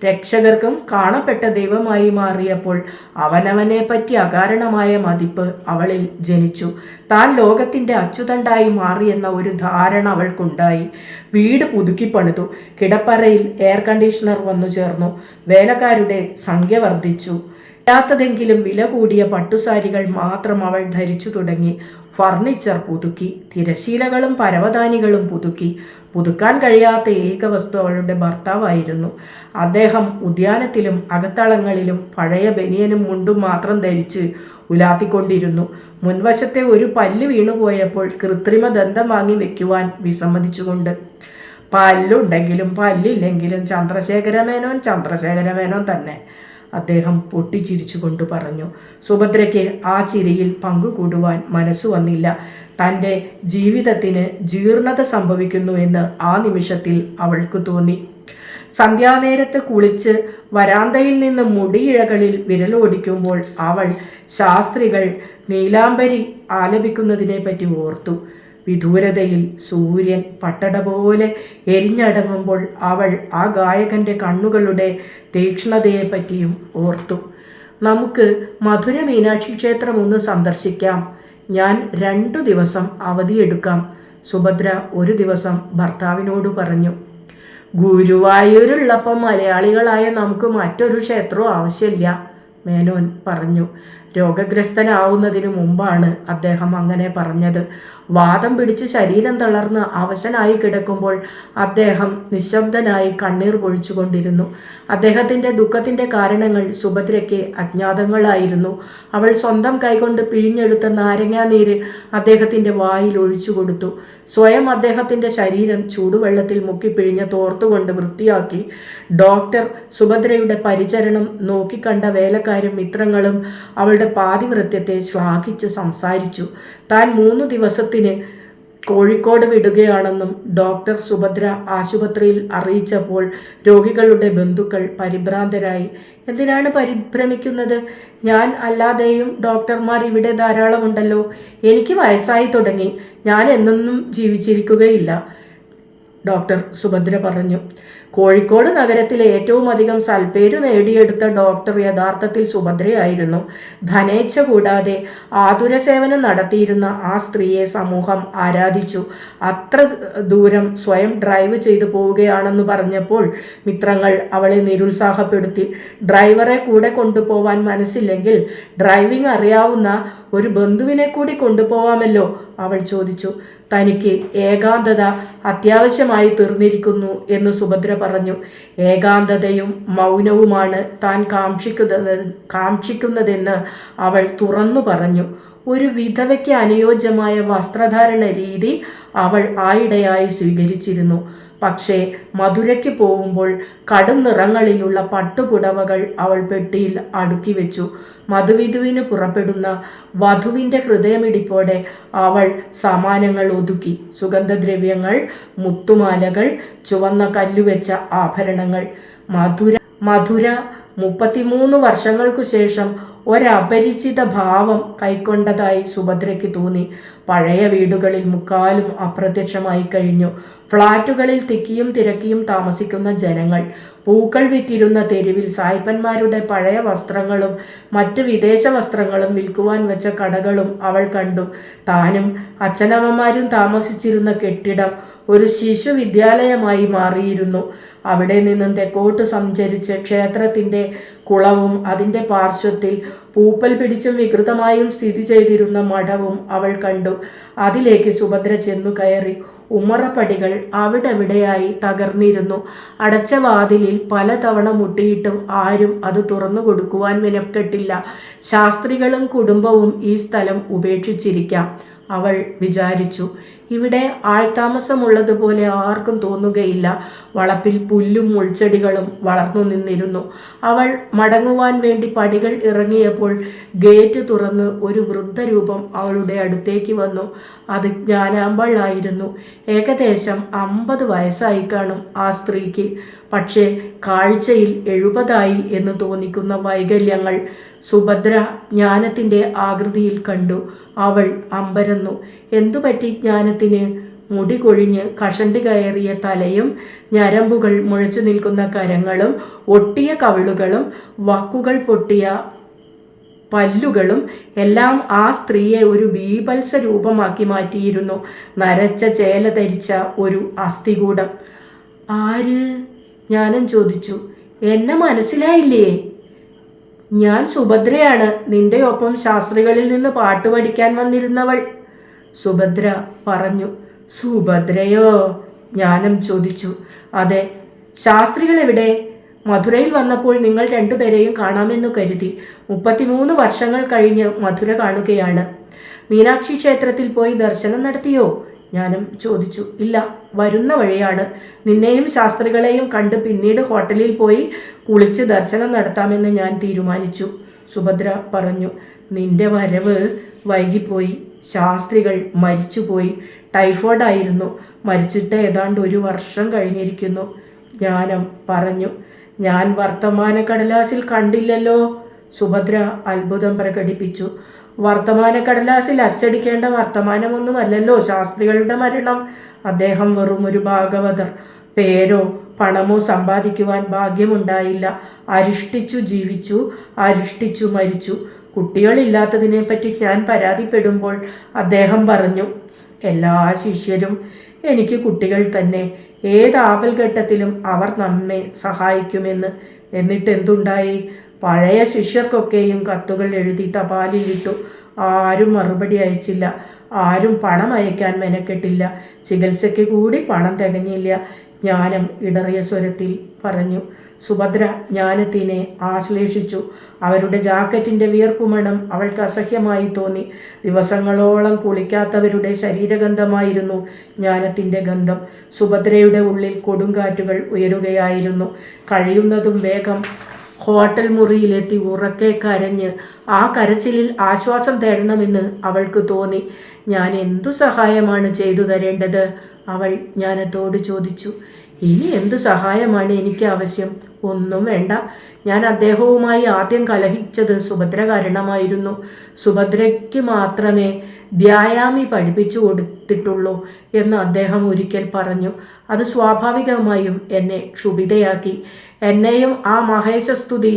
രക്ഷകർക്കും കാണപ്പെട്ട ദൈവമായി മാറിയപ്പോൾ അവനവനെ പറ്റി അകാരണമായ മതിപ്പ് അവളിൽ ജനിച്ചു. താൻ ലോകത്തിൻ്റെ അച്ചുതണ്ടായി മാറിയെന്ന ഒരു ധാരണ അവൾക്കുണ്ടായി. വീട് പുതുക്കി പണിതു. കിടപ്പറയിൽ എയർ കണ്ടീഷണർ വന്നു ചേർന്നു. വേലക്കാരുടെ സംഖ്യ വർദ്ധിച്ചു. ഇല്ലാത്തതെങ്കിലും വില കൂടിയ പട്ടുസാരികൾ മാത്രം അവൾ ധരിച്ചു തുടങ്ങി. ഫർണിച്ചർ പുതുക്കി. തിരശീലകളും പരവതാനികളും പുതുക്കി. പുതുക്കാൻ കഴിയാത്ത ഏക വസ്തു അവളുടെ ഭർത്താവായിരുന്നു. അദ്ദേഹം ഉദ്യാനത്തിലും അകത്തളങ്ങളിലും പഴയ ബനിയനും മുണ്ടും മാത്രം ധരിച്ച് ഉലാത്തിക്കൊണ്ടിരുന്നു. മുൻവശത്തെ ഒരു പല്ല് വീണുപോയപ്പോൾ കൃത്രിമ ദന്തം വാങ്ങി വെക്കുവാൻ വിസമ്മതിച്ചുകൊണ്ട്. പല്ലുണ്ടെങ്കിലും പല്ലില്ലെങ്കിലും ചന്ദ്രശേഖര മേനോൻ തന്നെ, അദ്ദേഹം പൊട്ടിച്ചിരിച്ചുകൊണ്ട് പറഞ്ഞു. സുഭദ്രയ്ക്ക് ആ ചിരിയിൽ പങ്കുകൂടുവാൻ മനസ്സു വന്നില്ല. തൻ്റെ ജീവിതത്തിന് ജീർണത സംഭവിക്കുന്നു എന്ന് ആ നിമിഷത്തിൽ അവൾക്ക് തോന്നി. സന്ധ്യാനേരത്ത് കുളിച്ച് വരാന്തയിൽ നിന്ന് മുടിയിഴകളിൽ വിരലോടിക്കുമ്പോൾ അവൾ ശാസ്ത്രികൾ നീലാംബരി ആലപിക്കുന്നതിനെ പറ്റി ഓർത്തു. വിദൂരതയിൽ സൂര്യൻ പട്ടട പോലെ എരിഞ്ഞടങ്ങുമ്പോൾ അവൾ ആ ഗായകൻ്റെ കണ്ണുകളുടെ തീക്ഷ്ണതയെപ്പറ്റിയും ഓർത്തു. നമുക്ക് മധുര മീനാക്ഷി ക്ഷേത്രം ഒന്ന് സന്ദർശിക്കാം. ഞാൻ 2 ദിവസം അവധിയെടുക്കാം, സുഭദ്ര ഒരു ദിവസം ഭർത്താവിനോട് പറഞ്ഞു. ഗുരുവായൂരുള്ളപ്പം മലയാളികളായ നമുക്ക് മറ്റൊരു ക്ഷേത്രവും ആവശ്യമില്ല, മേനോൻ പറഞ്ഞു. രോഗഗ്രസ്തനാവുന്നതിനു മുമ്പാണ് അദ്ദേഹം അങ്ങനെ പറഞ്ഞത്. വാദം പിടിച്ച് ശരീരം തളർന്ന് അവശനായി കിടക്കുമ്പോൾ അദ്ദേഹം നിശബ്ദനായി കണ്ണീർ പൊഴിച്ചുകൊണ്ടിരുന്നു. അദ്ദേഹത്തിൻ്റെ ദുഃഖത്തിൻ്റെ കാരണങ്ങൾ സുഭദ്രയ്ക്ക് അജ്ഞാതങ്ങളായിരുന്നു. അവൾ സ്വന്തം കൈകൊണ്ട് പിഴിഞ്ഞെടുത്ത നാരങ്ങാനീര് അദ്ദേഹത്തിൻ്റെ വായിൽ ഒഴിച്ചു കൊടുത്തു. സ്വയം അദ്ദേഹത്തിൻ്റെ ശരീരം ചൂടുവെള്ളത്തിൽ മുക്കി പിഴിഞ്ഞ് തോർത്തുകൊണ്ട് വൃത്തിയാക്കി. ഡോക്ടർ സുഭദ്രയുടെ പരിചരണം നോക്കിക്കണ്ട വേലക്കാരും മിത്രങ്ങളും അവളുടെ പാതിവൃത്യത്തെ ശ്ലാഘിച്ച് സംസാരിച്ചു. താൻ 3 ദിവസത്തിന് കോഴിക്കോട് വിടുകയാണെന്നും ഡോക്ടർ സുഭദ്ര ആശുപത്രിയിൽ അറിയിച്ചപ്പോൾ രോഗികളുടെ ബന്ധുക്കൾ പരിഭ്രാന്തരായി. എന്തിനാണ് പരിഭ്രമിക്കുന്നത്? ഞാൻ അല്ലാതെയും ഡോക്ടർമാർ ഇവിടെ ധാരാളമുണ്ടല്ലോ. എനിക്ക് വയസ്സായി തുടങ്ങി, ഞാൻ എന്നൊന്നും ജീവിച്ചിരിക്കുകയില്ല, ഡോക്ടർ സുഭദ്ര പറഞ്ഞു. കോഴിക്കോട് നഗരത്തിലെ ഏറ്റവും അധികം സൽപ്പേര് നേടിയെടുത്ത ഡോക്ടർ യഥാർത്ഥത്തിൽ സുഭദ്രയായിരുന്നു. ധനേച്ഛ കൂടാതെ ആതുര സേവനം നടത്തിയിരുന്ന ആ സ്ത്രീയെ സമൂഹം ആരാധിച്ചു. അത്ര ദൂരം സ്വയം ഡ്രൈവ് ചെയ്തു പോവുകയാണെന്ന് പറഞ്ഞപ്പോൾ മിത്രങ്ങൾ അവളെ നിരുത്സാഹപ്പെടുത്തി. ഡ്രൈവറെ കൂടെ കൊണ്ടുപോവാൻ മനസ്സില്ലെങ്കിൽ ഡ്രൈവിംഗ് അറിയാവുന്ന ഒരു ബന്ധുവിനെ കൂടി കൊണ്ടുപോവാമല്ലോ, അവൾ ചോദിച്ചു. തനിക്ക് ഏകാന്തത അത്യാവശ്യമായി തീർന്നിരിക്കുന്നു എന്ന് സുഭദ്ര പറഞ്ഞു. ഏകാന്തതയും മൗനവുമാണ് താൻ കാക്ഷിക്കുന്നതെന്ന് അവൾ തുറന്നു പറഞ്ഞു. ഒരു വിധവയ്ക്ക് അനുയോജ്യമായ വസ്ത്രധാരണ രീതി അവൾ ആയിടെയായി സ്വീകരിച്ചിരുന്നു. പക്ഷേ മധുരയ്ക്ക് പോകുമ്പോൾ കടും നിറങ്ങളിലുള്ള പട്ടുപുടവകൾ അവൾ പെട്ടിയിൽ അടുക്കി വെച്ചു. മധുവിധുവിന് പുറപ്പെടുന്ന വധുവിൻ്റെ ഹൃദയമിടിപ്പോടെ അവൾ സമാനങ്ങൾ ഒതുക്കി. സുഗന്ധദ്രവ്യങ്ങൾ, മുത്തുമാലകൾ, ചുവന്ന കല്ലുവെച്ച ആഭരണങ്ങൾ. മധുര 33 വർഷങ്ങൾക്കു ശേഷം ഒരപരിചിത ഭാവം കൈക്കൊണ്ടതായി സുഭദ്രയ്ക്ക് തോന്നി. പഴയ വീടുകളിൽ മുക്കാലും അപ്രത്യക്ഷമായി കഴിഞ്ഞു. ഫ്ളാറ്റുകളിൽ തിക്കിയും തിരക്കിയും താമസിക്കുന്ന ജനങ്ങൾ. പൂക്കൾ വിറ്റിരുന്ന തെരുവിൽ സായിപ്പന്മാരുടെ പഴയ വസ്ത്രങ്ങളും മറ്റ് വിദേശ വസ്ത്രങ്ങളും വിൽക്കുവാൻ വെച്ച കടകളും അവൾ കണ്ടു. താനും അച്ഛനമ്മമാരും താമസിച്ചിരുന്ന കെട്ടിടം ഒരു ശിശു വിദ്യാലയമായി മാറിയിരുന്നു. അവിടെ നിന്നും തെക്കോട്ട് സഞ്ചരിച്ച് ക്ഷേത്രത്തിൻ്റെ കുളവും അതിൻ്റെ പാർശ്വത്തിൽ പൂപ്പൽ പിടിച്ചും വികൃതമായും സ്ഥിതി ചെയ്തിരുന്ന മഠവും അവൾ കണ്ടു. അതിലേക്ക് സുഭദ്ര ചെന്നു കയറി. ഉമ്മറപ്പടികൾ അവിടെവിടെയായി തകർന്നിരുന്നു. അടച്ച വാതിലിൽ പലതവണ മുട്ടിയിട്ടും ആരും അത് തുറന്നു കൊടുക്കുവാൻ മെനക്കെട്ടില്ല. ശാസ്ത്രികളും കുടുംബവും ഈ സ്ഥലം ഉപേക്ഷിച്ചിരിക്കാം, അവൾ വിചാരിച്ചു. ഇവിടെ ആൾതാമസമുള്ളതുപോലെ ആർക്കും തോന്നുകയില്ല. വളപ്പിൽ പുല്ലും മുൾച്ചെടികളും വളർന്നു നിന്നിരുന്നു. അവൾ മടങ്ങുവാൻ വേണ്ടി പടികൾ ഇറങ്ങിയപ്പോൾ ഗേറ്റ് തുറന്ന് ഒരു വൃദ്ധരൂപം അവളുടെ അടുത്തേക്ക് വന്നു. അത് ജ്ഞാനാമ്പാൾ ആയിരുന്നു. ഏകദേശം 50 വയസ്സായി കാണും ആ സ്ത്രീക്ക്. പക്ഷേ കാഴ്ചയിൽ 70 എന്ന് തോന്നിക്കുന്ന വൈകല്യങ്ങൾ സുഭദ്ര ജ്ഞാനത്തിൻ്റെ ആകൃതിയിൽ കണ്ടു. അവൾ അമ്പരന്നു. എന്തുപറ്റി ജ്ഞാനത്തിന്? മുടി കൊഴിഞ്ഞ് കഷണ്ടി കയറിയ തലയും ഞരമ്പുകൾ മുഴച്ചു നിൽക്കുന്ന കരങ്ങളും ഒട്ടിയ കവിളുകളും വക്കുകൾ പൊട്ടിയ പല്ലുകളും എല്ലാം ആ സ്ത്രീയെ ഒരു ബീഭത്സ രൂപമാക്കി മാറ്റിയിരുന്നു. നരച്ച ചേല ധരിച്ച ഒരു അസ്ഥികൂടം. ആര്? ജ്ഞാനം ചോദിച്ചു. എന്നെ മനസ്സിലായില്ലേ? ഞാൻ സുഭദ്രയാണ്, നിന്റെ ഒപ്പം ശാസ്ത്രികളിൽ നിന്ന് പാട്ട് പഠിക്കാൻ വന്നിരുന്നവൾ, സുഭദ്ര പറഞ്ഞു. സുഭദ്രയോ? ജ്ഞാനം ചോദിച്ചു. അതെ. ശാസ്ത്രികൾ എവിടെ? മധുരയിൽ വന്നപ്പോൾ നിങ്ങൾ രണ്ടുപേരെയും കാണാമെന്നു കരുതി. 33 വർഷങ്ങൾ കഴിഞ്ഞ് മധുര കാണുകയാണ്. മീനാക്ഷി ക്ഷേത്രത്തിൽ പോയി ദർശനം നടത്തിയോ? ജ്ഞാനം ചോദിച്ചു. ഇല്ല, വരുന്ന വഴിയാണ്. നിന്നെയും ശാസ്ത്രികളെയും കണ്ട് പിന്നീട് ഹോട്ടലിൽ പോയി കുളിച്ച് ദർശനം നടത്താമെന്ന് ഞാൻ തീരുമാനിച്ചു, സുഭദ്ര പറഞ്ഞു. നിന്റെ വരവ് വൈകിപ്പോയി. ശാസ്ത്രികൾ മരിച്ചുപോയി. ടൈഫോയിഡായിരുന്നു. മരിച്ചിട്ട് ഏതാണ്ട് 1 വർഷം കഴിഞ്ഞിരിക്കുന്നു, ജ്ഞാനം പറഞ്ഞു. ഞാൻ വർത്തമാന കടലാസിൽ കണ്ടില്ലല്ലോ, സുഭദ്ര അത്ഭുതം പ്രകടിപ്പിച്ചു. വർത്തമാന കടലാസിൽ അച്ചടിക്കേണ്ട വർത്തമാനമൊന്നുമല്ലല്ലോ ശാസ്ത്രികളുടെ മരണം. അദ്ദേഹം വെറും ഒരു ഭാഗവതർ. പേരോ പണമോ സമ്പാദിക്കുവാൻ ഭാഗ്യമുണ്ടായില്ല. അരിഷ്ടിച്ചു ജീവിച്ചു, അരിഷ്ടിച്ചു മരിച്ചു. കുട്ടികളില്ലാത്തതിനെപ്പറ്റി ഞാൻ പരാതിപ്പെടുമ്പോൾ അദ്ദേഹം പറഞ്ഞു, എല്ലാ ശിഷ്യരും എനിക്ക് കുട്ടികൾ തന്നെ. ഏത് ആപൽഘട്ടത്തിലും അവർ നമ്മെ സഹായിക്കുമെന്ന്. എന്നിട്ട് എന്തുണ്ടായി? പഴയ ശിഷ്യർക്കൊക്കെയും കത്തുകൾ എഴുതി തപാലിലിട്ടു. ആരും മറുപടി അയച്ചില്ല. ആരും പണം അയക്കാൻ മെനക്കെട്ടില്ല. ചികിത്സയ്ക്ക് കൂടി പണം തികഞ്ഞില്ല, ജ്ഞാനം ഇടറിയ സ്വരത്തിൽ പറഞ്ഞു. സുഭദ്ര ജ്ഞാനത്തിനെ ആശ്ലേഷിച്ചു. അവരുടെ ജാക്കറ്റിൻ്റെ വിയർപ്പുമണം അവൾക്ക് അസഹ്യമായി തോന്നി. ദിവസങ്ങളോളം കുളിക്കാത്തവരുടെ ശരീരഗന്ധമായിരുന്നു ജ്ഞാനത്തിൻ്റെ ഗന്ധം. സുഭദ്രയുടെ ഉള്ളിൽ കൊടുങ്കാറ്റുകൾ ഉയരുകയായിരുന്നു. കഴിയുന്നതും വേഗം ഹോട്ടൽ മുറിയിലെത്തി ഉറക്കെ കരഞ്ഞ് ആ കരച്ചിലിൽ ആശ്വാസം തേടണമെന്ന് അവൾക്ക് തോന്നി. ഞാൻ എന്തു സഹായമാണ് ചെയ്തു തരേണ്ടത്? അവൾ ജ്ഞാനത്തോട് ചോദിച്ചു. ഇനി എന്തു സഹായമാണ് എനിക്ക് ആവശ്യം? ഒന്നും വേണ്ട. ഞാൻ അദ്ദേഹവുമായി ആദ്യം കലഹിച്ചത് സുഭദ്ര കാരണമായിരുന്നു. സുഭദ്രയ്ക്ക് മാത്രമേ വ്യായാമി പഠിപ്പിച്ചു കൊടുത്തിട്ടുള്ളൂ എന്ന് അദ്ദേഹം ഒരിക്കൽ പറഞ്ഞു. അത് സ്വാഭാവികമായും എന്നെ ക്ഷുഭിതയാക്കി. എന്നെയും ആ മഹേശസ്തുതി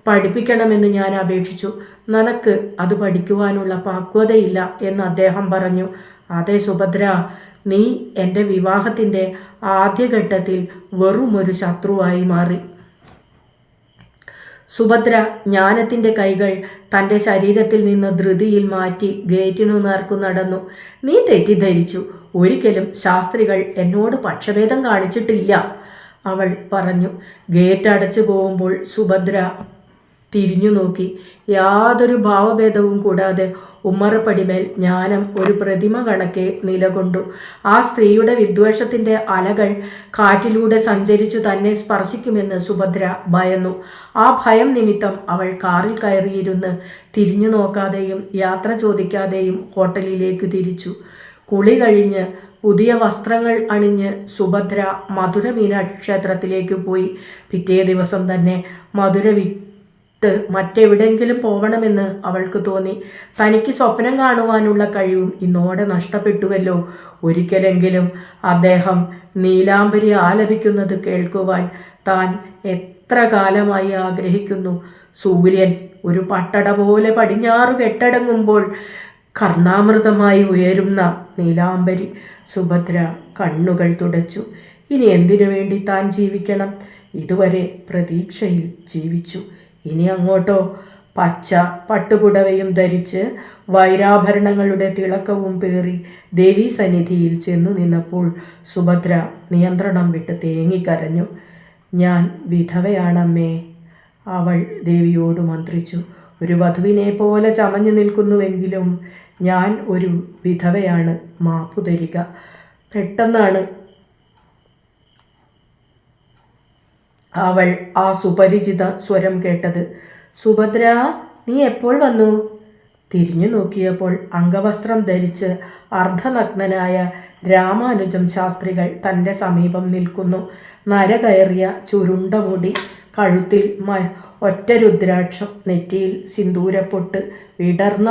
പഠിപ്പിക്കണമെന്ന് ഞാൻ അപേക്ഷിച്ചു. നിനക്ക് അത് പഠിക്കുവാനുള്ള പക്വതയില്ല എന്ന് അദ്ദേഹം പറഞ്ഞു. അതെ സുഭദ്ര, നീ എൻ്റെ വിവാഹത്തിൻ്റെ ആദ്യഘട്ടത്തിൽ വെറുമൊരു ശത്രുവായി മാറി. സുഭദ്ര ജ്ഞാനത്തിൻ്റെ കൈകൾ തൻ്റെ ശരീരത്തിൽ നിന്ന് ധൃതിയിൽ മാറ്റി ഗേറ്റിനു നേർക്കു നടന്നു. നീ തെറ്റിദ്ധരിച്ചു. ഒരിക്കലും ശാസ്ത്രികൾ എന്നോട് പക്ഷഭേദം കാണിച്ചിട്ടില്ല, അവൾ പറഞ്ഞു. ഗേറ്റ് അടച്ചു പോകുമ്പോൾ സുഭദ്ര തിരിഞ്ഞു നോക്കി. യാതൊരു ഭാവഭേദവും കൂടാതെ ഉമ്മറപ്പടിമേൽ ജ്ഞാനം ഒരു പ്രതിമ കണക്കെ നിലകൊണ്ടു. ആ സ്ത്രീയുടെ വിദ്വേഷത്തിൻ്റെ അലകൾ കാറ്റിലൂടെ സഞ്ചരിച്ചു തന്നെ സ്പർശിക്കുമെന്ന് സുഭദ്ര ഭയന്നു. ആ ഭയം നിമിത്തം അവൾ കാറിൽ കയറിയിരുന്ന് തിരിഞ്ഞു നോക്കാതെയും യാത്ര ചോദിക്കാതെയും ഹോട്ടലിലേക്ക് തിരിച്ചു. കുളി കഴിഞ്ഞ് പുതിയ വസ്ത്രങ്ങൾ അണിഞ്ഞ് സുഭദ്ര മധുര മീനാക്ഷി ക്ഷേത്രത്തിലേക്ക് പോയി. പിറ്റേ ദിവസം തന്നെ മധുര വിട്ട് മറ്റെവിടെയെങ്കിലും പോകണമെന്ന് അവൾക്ക് തോന്നി. തനിക്ക് സ്വപ്നം കാണുവാനുള്ള കഴിവും ഇന്നോടെ നഷ്ടപ്പെട്ടുവല്ലോ. ഒരിക്കലെങ്കിലും അദ്ദേഹം നീലാംബരി ആലപിക്കുന്നത് കേൾക്കുവാൻ താൻ എത്ര കാലമായി ആഗ്രഹിക്കുന്നു. സൂര്യൻ ഒരു പട്ടട പോലെ പടിഞ്ഞാറു കെട്ടടങ്ങുമ്പോൾ കർണാമൃതമായി ഉയരുന്ന നീലാംബരി. സുഭദ്ര കണ്ണുകൾ തുടച്ചു. ഇനി എന്തിനു വേണ്ടി താൻ ജീവിക്കണം? ഇതുവരെ പ്രതീക്ഷയിൽ ജീവിച്ചു. ഇനി അങ്ങോട്ടോ? പച്ച പട്ടുപുടവയും ധരിച്ച് വൈരാഭരണങ്ങളുടെ തിളക്കവും പേറി ദേവീ സന്നിധിയിൽ ചെന്നു നിന്നപ്പോൾ സുഭദ്ര നിയന്ത്രണം വിട്ട് തേങ്ങിക്കരഞ്ഞു. ഞാൻ വിധവയാണമ്മേ, അവൾ ദേവിയോട് മന്ത്രിച്ചു. ഒരു വധുവിനെ പോലെ ചമഞ്ഞു നിൽക്കുന്നുവെങ്കിലും ഞാൻ ഒരു വിധവയാണ്, മാപ്പു തരിക. പെട്ടെന്നാണ് അവൾ ആ സുപരിചിത സ്വരം കേട്ടത്. സുഭദ്ര, നീ എപ്പോൾ വന്നു? തിരിഞ്ഞു നോക്കിയപ്പോൾ അംഗവസ്ത്രം ധരിച്ച് അർദ്ധനഗ്നനായ രാമാനുജം ശാസ്ത്രികൾ തൻ്റെ സമീപം നിൽക്കുന്നു. നരകയറിയ ചുരുണ്ട മുടി, കഴുത്തിൽ ഒറ്റ രുദ്രാക്ഷം, നെറ്റിയിൽ സിന്ദൂരപ്പൊട്ട്, വിടർന്ന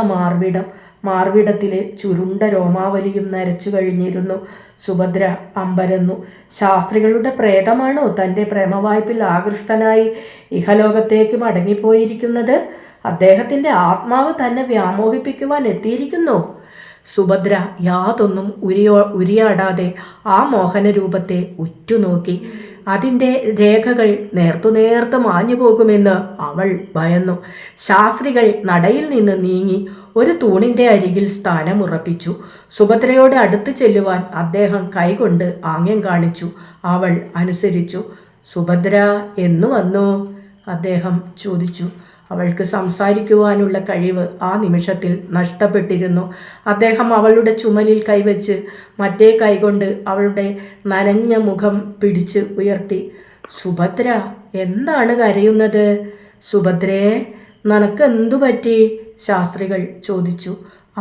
മാർവിടത്തിലെ ചുരുണ്ട രോമാവലിയും നരച്ചു കഴിഞ്ഞിരുന്നു. സുഭദ്ര അമ്പരന്നു. ശാസ്ത്രികളുടെ പ്രേതമാണോ തൻ്റെ പ്രേമവായ്പിൽ ആകൃഷ്ടനായി ഇഹലോകത്തേക്ക് മടങ്ങിപ്പോയിരിക്കുന്നത്? അദ്ദേഹത്തിൻ്റെ ആത്മാവ് തന്നെ വ്യാമോഹിപ്പിക്കുവാൻ എത്തിയിരിക്കുന്നു. സുഭദ്ര യാതൊന്നും ഉരിയാടാതെ ആ മോഹനരൂപത്തെ ഉറ്റുനോക്കി. അതിൻ്റെ രേഖകൾ നേർത്തു മാഞ്ഞു പോകുമെന്ന് അവൾ ഭയന്നു. ശാസ്ത്രികൾ നടയിൽ നിന്ന് നീങ്ങി ഒരു തൂണിൻ്റെ അരികിൽ സ്ഥാനമുറപ്പിച്ചു. സുഭദ്രയോട് അടുത്ത് ചെല്ലുവാൻ അദ്ദേഹം കൈകൊണ്ട് ആംഗ്യം കാണിച്ചു. അവൾ അനുസരിച്ചു. സുഭദ്ര എന്നു വന്നു? അദ്ദേഹം ചോദിച്ചു. അവൾക്ക് സംസാരിക്കുവാനുള്ള കഴിവ് ആ നിമിഷത്തിൽ നഷ്ടപ്പെട്ടിരുന്നു. അദ്ദേഹം അവളുടെ ചുമലിൽ കൈവച്ച് മറ്റേ കൈകൊണ്ട് അവളുടെ നനഞ്ഞ മുഖം പിടിച്ച് ഉയർത്തി. സുഭദ്ര, എന്താണ് കരയുന്നത്? സുഭദ്രേ, നിനക്കെന്തു പറ്റി? ശാസ്ത്രികൾ ചോദിച്ചു.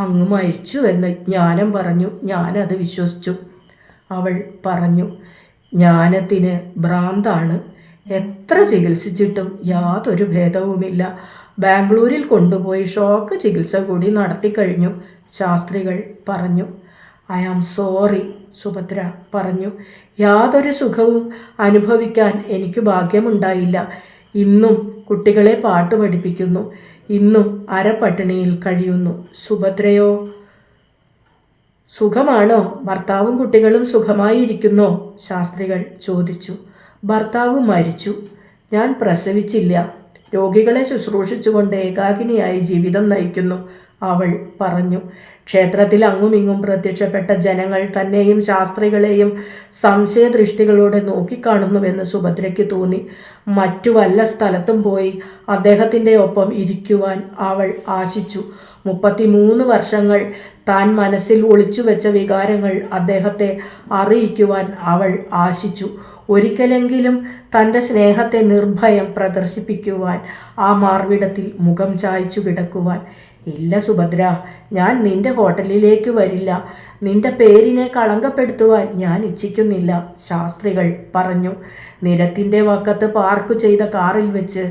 അങ്ങ് മരിച്ചുവെന്ന് ജ്ഞാനം പറഞ്ഞു. ഞാനത് വിശ്വസിച്ചു. അവൾ പറഞ്ഞു. ജ്ഞാനത്തിന് ഭ്രാന്താണ്. എത്ര ചികിത്സിച്ചിട്ടും യാതൊരു ഭേദവുമില്ല. ബാംഗ്ലൂരിൽ കൊണ്ടുപോയി ഷോക്ക് ചികിത്സ കൂടി നടത്തിക്കഴിഞ്ഞു, ശാസ്ത്രികൾ പറഞ്ഞു. ഐ ആം സോറി, സുഭദ്ര പറഞ്ഞു. യാതൊരു സുഖവും അനുഭവിക്കാൻ എനിക്ക് ഭാഗ്യമുണ്ടായില്ല. ഇന്നും കുട്ടികളെ പാട്ട് പഠിപ്പിക്കുന്നു. ഇന്നും അരപ്പട്ടിണിയിൽ കഴിയുന്നു. സുഭദ്രയോ? സുഖമാണോ? ഭർത്താവും കുട്ടികളും സുഖമായിരിക്കുന്നോ? ശാസ്ത്രികൾ ചോദിച്ചു. ഭർത്താവ് മരിച്ചു. ഞാൻ പ്രസവിച്ചില്ല. രോഗികളെ ശുശ്രൂഷിച്ചുകൊണ്ട് ഏകാകിനിയായി ജീവിതം നയിക്കുന്നു, അവൾ പറഞ്ഞു. ക്ഷേത്രത്തിൽ അങ്ങുമിങ്ങും പ്രത്യക്ഷപ്പെട്ട ജനങ്ങൾ തന്നെയും ശാസ്ത്രികളെയും സംശയദൃഷ്ടികളോടെ നോക്കിക്കാണുന്നുവെന്ന് സുഭദ്രയ്ക്ക് തോന്നി. മറ്റു വല്ല സ്ഥലത്തും പോയി അദ്ദേഹത്തിൻ്റെ ഒപ്പം ഇരിക്കുവാൻ അവൾ ആശിച്ചു. 33 വർഷങ്ങൾ താൻ മനസ്സിൽ ഒളിച്ചുവെച്ച വികാരങ്ങൾ അദ്ദേഹത്തെ അറിയിക്കുവാൻ അവൾ ആശിച്ചു. ഒരിക്കലെങ്കിലും തൻ്റെ സ്നേഹത്തെ നിർഭയം പ്രദർശിപ്പിക്കുവാൻ, ആ മാർവിടത്തിൽ മുഖം ചായ്ച്ചു കിടക്കുവാൻ. ഇല്ല സുഭദ്ര, ഞാൻ നിന്റെ ഹോട്ടലിലേക്ക് വരില്ല. നിന്റെ പേരിനെ കളങ്കപ്പെടുത്തുവാൻ ഞാൻ ഇച്ഛിക്കുന്നില്ല, ശാസ്ത്രികൾ പറഞ്ഞു. നിരത്തിൻ്റെ വക്കത്ത് പാർക്ക് ചെയ്ത കാറിൽ വെച്ച്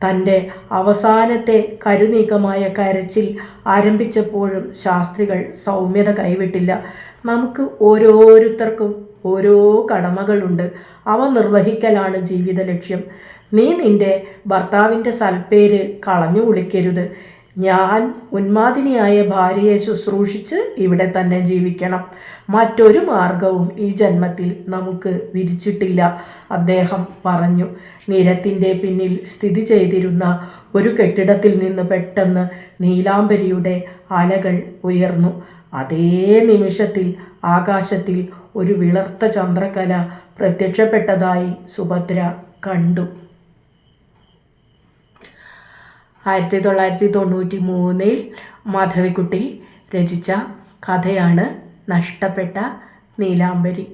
തൻ്റെ അവസാനത്തെ കരുനീക്കമായ കരച്ചിൽ ആരംഭിച്ചപ്പോഴും ശാസ്ത്രികൾ സൗമ്യത കൈവിട്ടില്ല. നമുക്ക് ഓരോരുത്തർക്കും ഓരോ കടമകളുണ്ട്. അവ നിർവഹിക്കലാണ് ജീവിത ലക്ഷ്യം. നീ നിന്റെ ഭർത്താവിൻ്റെ സൽപ്പേര് കളഞ്ഞു കുളിക്കരുത്. ഞാൻ ഉന്മാദിനിയായ ഭാര്യയെ ശുശ്രൂഷിച്ച് ഇവിടെ തന്നെ ജീവിക്കണം. മറ്റൊരു മാർഗവും ഈ ജന്മത്തിൽ നമുക്ക് വിരിച്ചിട്ടില്ല, അദ്ദേഹം പറഞ്ഞു. നിരത്തിൻ്റെ പിന്നിൽ സ്ഥിതി ചെയ്തിരുന്ന ഒരു കെട്ടിടത്തിൽ നിന്ന് പെട്ടെന്ന് നീലാംബരിയുടെ അലകൾ ഉയർന്നു. അതേ നിമിഷത്തിൽ ആകാശത്തിൽ ഒരു വിളർത്ത ചന്ദ്രകല പ്രത്യക്ഷപ്പെട്ടതായി സുഭദ്ര കണ്ടു. 1993 മാധവിക്കുട്ടി രചിച്ച കഥയാണ് നഷ്ടപ്പെട്ട നീലാംബരി.